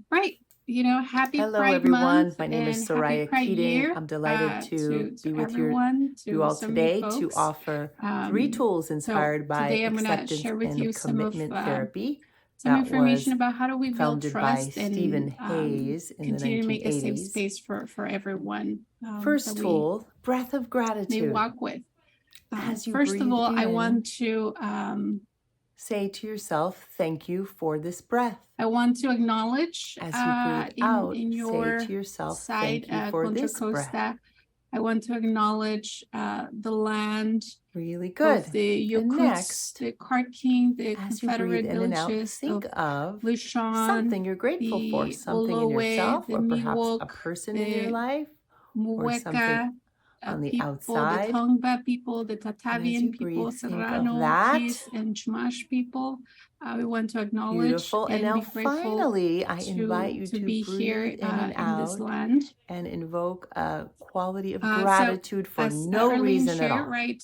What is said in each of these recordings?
Right. Happy Hello, Pride everyone. Month My name is and happy Soraya Pride Keating. Year I'm delighted to to be with everyone, you to all so many today to folks. offer 3 tools So inspired by today I'm going to acceptance share with and you commitment therapy some that information was about how do we build founded by trust Stephen and Hayes in the continue to make a safe 1980s. space for everyone that First we tool, breath of may gratitude. walk with. As you First of breathe all, I in, want to say to yourself, thank you for this breath. acknowledge As you breathe out, in say your to yourself, side, thank you for Contra this breath. Costa. I want to acknowledge the land, Really both good. the And Yokuts, next, the Cart King, the as you breathe Confederate in and out, villages think of of Lishan, something you're grateful for, the something in Olowe, yourself, the or perhaps a Miwok, person in your the life, or something Muweka on the people, the outside. Tongva people, the And as you Tatavian people, breathe, think of Serrano, that. Kis, and Chumash people. We want to acknowledge Beautiful. And and now be grateful finally, I invite you to to be breathe here in and in this out land. and invoke a quality of So, gratitude for as no Arlene reason at shared, all. right,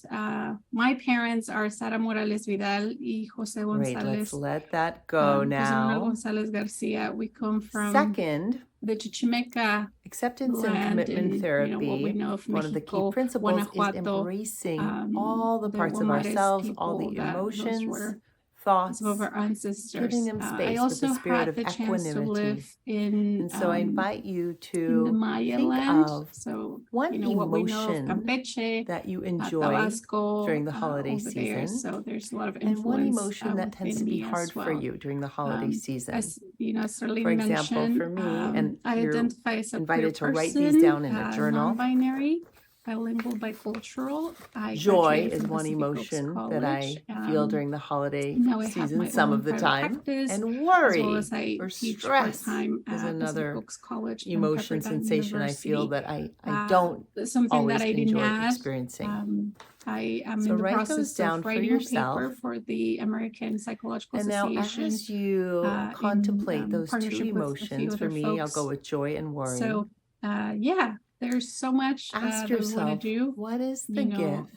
my parents are Sara Morales Vidal y Jose Great. Let's Gonzalez. let that go Jose Manuel now. Gonzalez Garcia. We come from Second, the Chichimeca acceptance and land commitment in what we therapy. know of One of the key Mexico, principles is Guanajuato. embracing all the The parts of Guamares ourselves, all people, the those emotions, were thoughts, some of our giving ancestors. them I space with the also spirit had of the chance to live equanimity. in And so I invite you the to Maya think land. of So, one what we know of emotion Campeche, that you enjoy Tabasco, during the holiday over there. season, So there's a lot of and one influence emotion that tends to within be me hard as for well. you during the holiday season. As For Serlene example, mentioned, for me, and I you're identify as a queer invited to write these person, down in a journal. non-binary, bilingual, bicultural. I Joy graduated is from one Pacific Oaks emotion that College. I feel during the holiday Now I have season my some own of the private time. practice, And as well worry as I or teach stress part-time is at Pacific another Oaks College and emotion Pepperdine sensation I feel University. that I don't Something that always I didn't enjoy add. experiencing. I am So in the write those process down of for writing a yourself. paper for the American Psychological And now Association as you contemplate in those two partnership with a few emotions, for other me, I'll folks. go with joy and worry. So, yeah, there's so much Ask that we want to yourself, do. what is the gift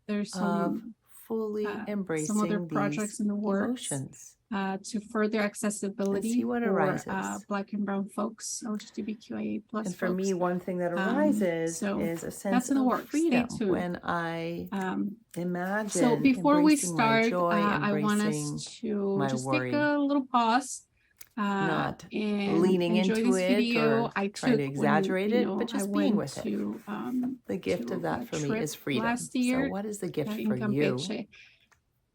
There's of some fully other embracing projects these in the works emotions? to further And accessibility see what for arises. Black and Brown folks, LGBTQIA plus And for folks. me, one thing that arises So is a that's sense in the of works. Stay freedom tuned. when I imagine So before we embracing my start, joy, I want embracing us to my just worry, take a little pause not and leaning enjoy into this it video or I trying took to when exaggerate it, but I just being went with it. to The gift of that a for me trip is freedom. last year So what is the gift in for you? Campeche,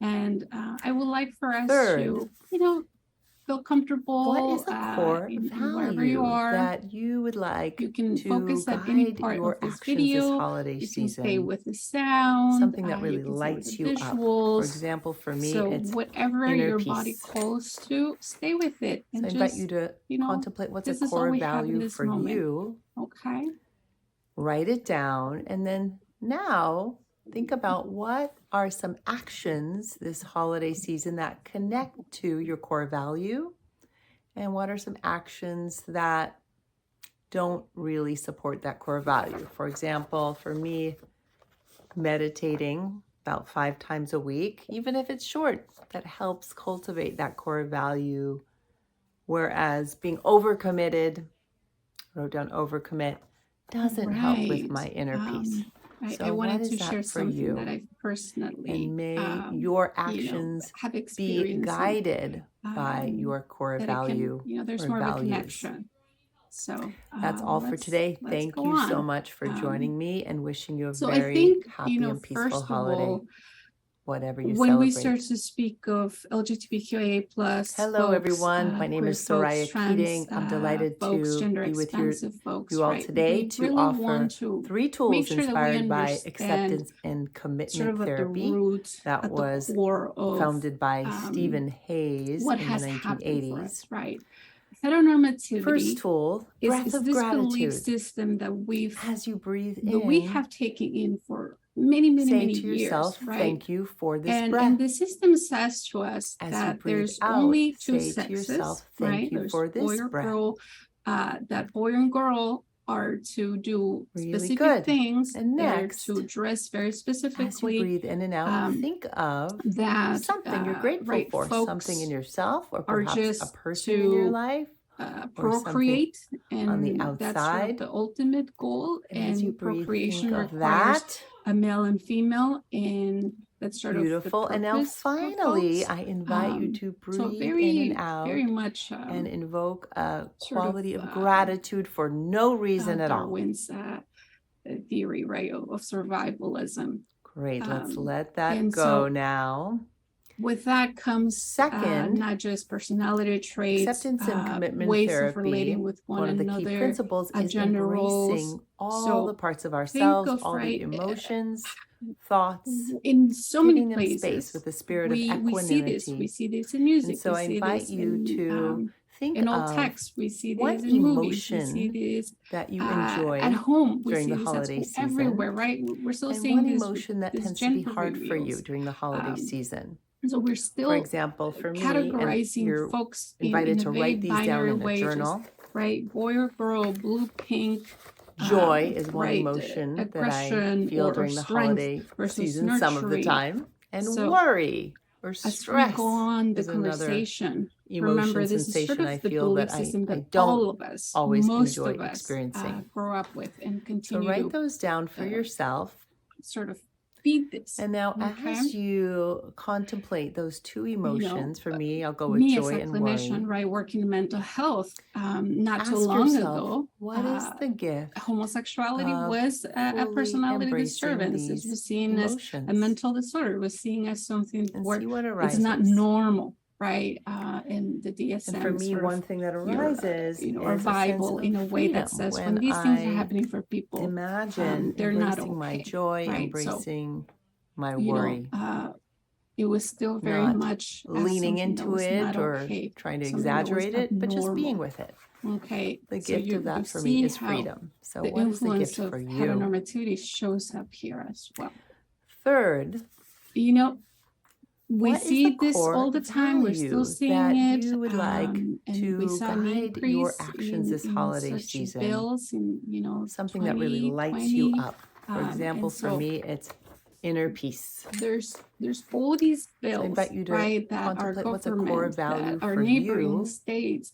and I would like for us Third, to feel comfortable. what is the core in wherever you value are. that you would like You can to focus at any guide part your of this actions this video. holiday You can stay season? with the sound. Something that You really can stay with lights the you up. For visuals. example, for me, So it's whatever inner your body peace. calls to, stay with it So and I invite just you to contemplate what's a this is all core we have in value this for moment. you. Okay. Write it down, and then now think about what are some actions this holiday season that connect to your core value, and what are some actions that don't really support that core value. For example, for me, meditating about 5 times a week, even if it's short, that helps cultivate that core value. Whereas being overcommitted, wrote down overcommit, doesn't help with my inner peace. I So wanted what to is share that for something that you? I've personally And may your actions have be experienced guided by your core that value there's or more of a values. connection. So That's all for today. Thank go you so on. much for joining me and wishing you a So I very think, happy and peaceful first of holiday, all, whatever you when we celebrate. start to speak of LGBTQIA plus Hello, folks, everyone. My name queer is folks, Soraya trans Keating. I'm delighted folks, to gender be with expansive folks, you all right? today We to really offer want to 3 make tools sure that we inspired by understand acceptance and sort commitment of at the therapy root, that at the was core of founded by Stephen Hayes what in the has happened for 1980s. us, right? First Heteronormativity tool, breath is of this belief gratitude. system that As you breathe we in, have taken in for many say to years, yourself, right? thank you for this breath. And the system says to us As you that breathe there's out, only two say to sexes, yourself, thank right? you There's for boy this or breath. girl. That boy and girl are to do Really specific good. things. And They're next, to dress very as you specifically. breathe in and out, think of That something you're grateful right, for, folks something in yourself or are perhaps a just person in your to life or something procreate, on the and that's sort of outside. the ultimate goal. And as you And breathe, procreation think of requires that. a male and female, and that's sort of the Beautiful. And now purpose for finally, folks. I invite you to So breathe in and very out much and invoke a sort of quality of gratitude for no reason at all. Darwin's theory, right, of survivalism. Great. Let's let that And go so now. with that comes Second, not just personality traits, acceptance and commitment ways therapy. of relating with one of the another, key principles is gender roles. embracing all So the parts of think ourselves, of, all the right, emotions, thoughts, in so many giving them space places with the spirit of we see this. equanimity. We see this in music. And so I We see invite this you to think in old of texts. We see what this in movies. We see emotion this that you at enjoy home. We during see the this at holiday school, season, everywhere, right? We're still and seeing one this emotion that this tends to be gender hard for you reveals. during the holiday season. So we're For still example, for me, and categorizing you're folks invited in to a very write these down binary in a way, just, journal. right? Boy or girl, blue, pink. Joy is one right, emotion that I aggression feel or during the strength holiday versus season some of the nurturing. time. And So worry or as we stress go on the is another conversation, emotion, remember this is sort sensation I of the feel belief that system I that don't all of us, always most enjoy of us, experiencing. grow up with and So continue write to those down for yourself. sort of feed this. And now Okay? as you contemplate those two emotions, for me, I'll go with Me as joy a and clinician, worry. right, working in mental health, not too Ask long yourself, ago, what is the gift homosexuality of was a fully personality embracing disturbance. It these was seen as a emotions? mental disorder. It was seen as something And where see what it's not arises. normal, right? In the And DSM, for me, sort one of thing that your, arises or is a sense Bible, of in a way that freedom says when when these things are I happening for people, imagine they're not embracing my okay, joy, right? So, embracing my worry, it was still very not much as leaning something that into was it not or okay, trying to something that was exaggerate it, but just being abnormal. with it. Okay, The so gift of you that for see me is how freedom. So the what is the influence gift of for you? heteronormativity shows up here as well. Third, You know, we what is see the this core all the time. We're still value seeing that it, you would like and we to saw an guide your increase actions this in holiday such season? bills in, Something that really lights you 2020. up. For example, And for so me, it's inner peace. there's all these So I bills, invite you to right, that our contemplate what's a core government, value that our for neighboring you. states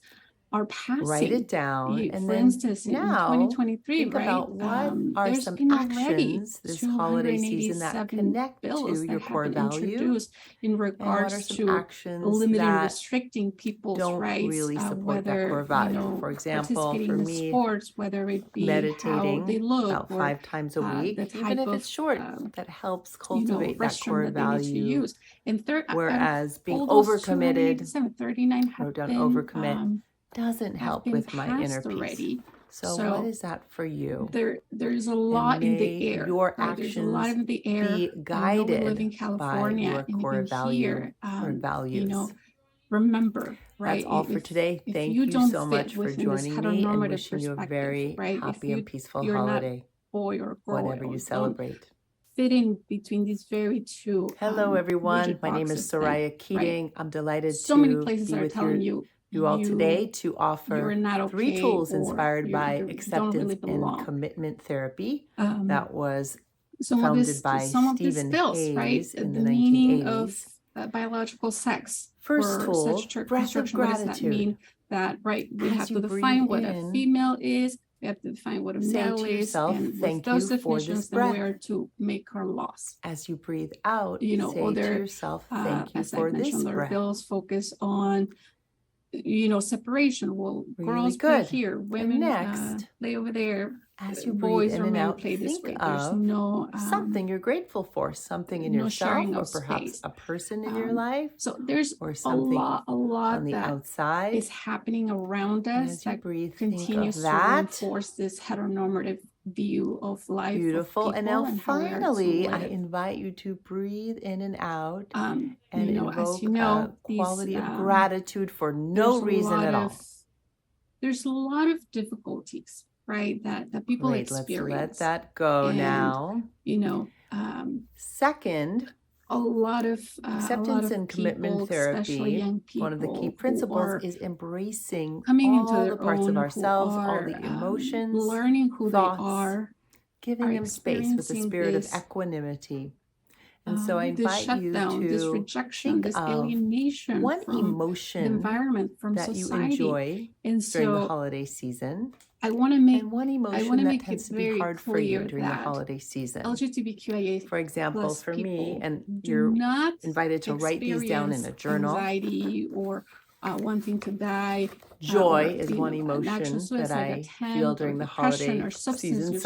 are Write passing. it down, and For then instance, in now 2023, think right, about what are there's some been already actions this holiday season that 287 connect to bills your that have core been value, introduced in and what are regards some to actions limiting, that restricting people's don't rights, really support that whether, core value. For example, participating for in me, sports, whether it be how they meditating look, about or 5 times a the week, type even if of it's short, that helps cultivate that restroom core that they need to value. use. And Whereas being all those overcommitted, 39 have wrote down been overcommit, doesn't help with my inner passed peace. already. So what is that for you? There's a lot in the May air. your Right? There's a lot actions in the air. be We live guided in by California, your and core even value here, or values. remember, right? That's all for today. If Thank you you don't so fit much for within this joining me, and heteronormative wishing you a perspective, very right? happy and peaceful you're not holiday, boy or girl, whatever or you don't celebrate. fit in between these very two Hello, everyone. rigid My name is boxes, then, Soraya Keating. right? I'm delighted So many to places be are with telling you you all today to you're offer not 3 okay, tools or inspired by you don't acceptance really and belong. commitment therapy Um, that was some of founded by some of these Stephen bills, right? Hayes in the The meaning of 1980s. biological sex First or tool, statutory breath of construction. What does that mean? gratitude. That, right, we As have you to define breathe what a in, female is, we have to define what a say male to is, yourself, and with thank you those for this definitions, then we breath. are to make our laws. As you breathe out, say to Other, yourself, thank you as I for this mentioned, other breath. bills focus on separation. Well, Really girls play good. here, And women next, play over there, as you breathe boys in or and men out, play this think way. There's of no something you're grateful for, something in no yourself, sharing or of perhaps space. a person in your life, So there's or a something lot on the that outside. is happening around And us as you that breathe, think continues of to that. reinforce this heteronormative view of life, Beautiful. of And people, now and how we are to finally, I live. invite you to breathe in and out and As invoke you a know, quality of gratitude for no reason at all. There's a lot of difficulties, right, that people Great. Let's experience. let that go And, now. Second, a lot of acceptance and commitment people, especially therapy, young people, one of the key who principles are is embracing coming into all their the parts own, of who ourselves, all are the emotions, learning who thoughts, they are giving them space with the experiencing spirit of this equanimity. And so I this invite you shutdown, this to rejection, think this of alienation one from the emotion environment, from that you society. enjoy And during the so holiday season, I want to make and one I emotion want to that make tends it to be very hard for you clear during the that holiday season. LGBTQIA For example, plus for me, people and do you're not invited to write these down in experience a journal. anxiety or wanting to die, Joy or is one an actual emotion that suicide I feel attempt, or during the depression holiday or substance season. use.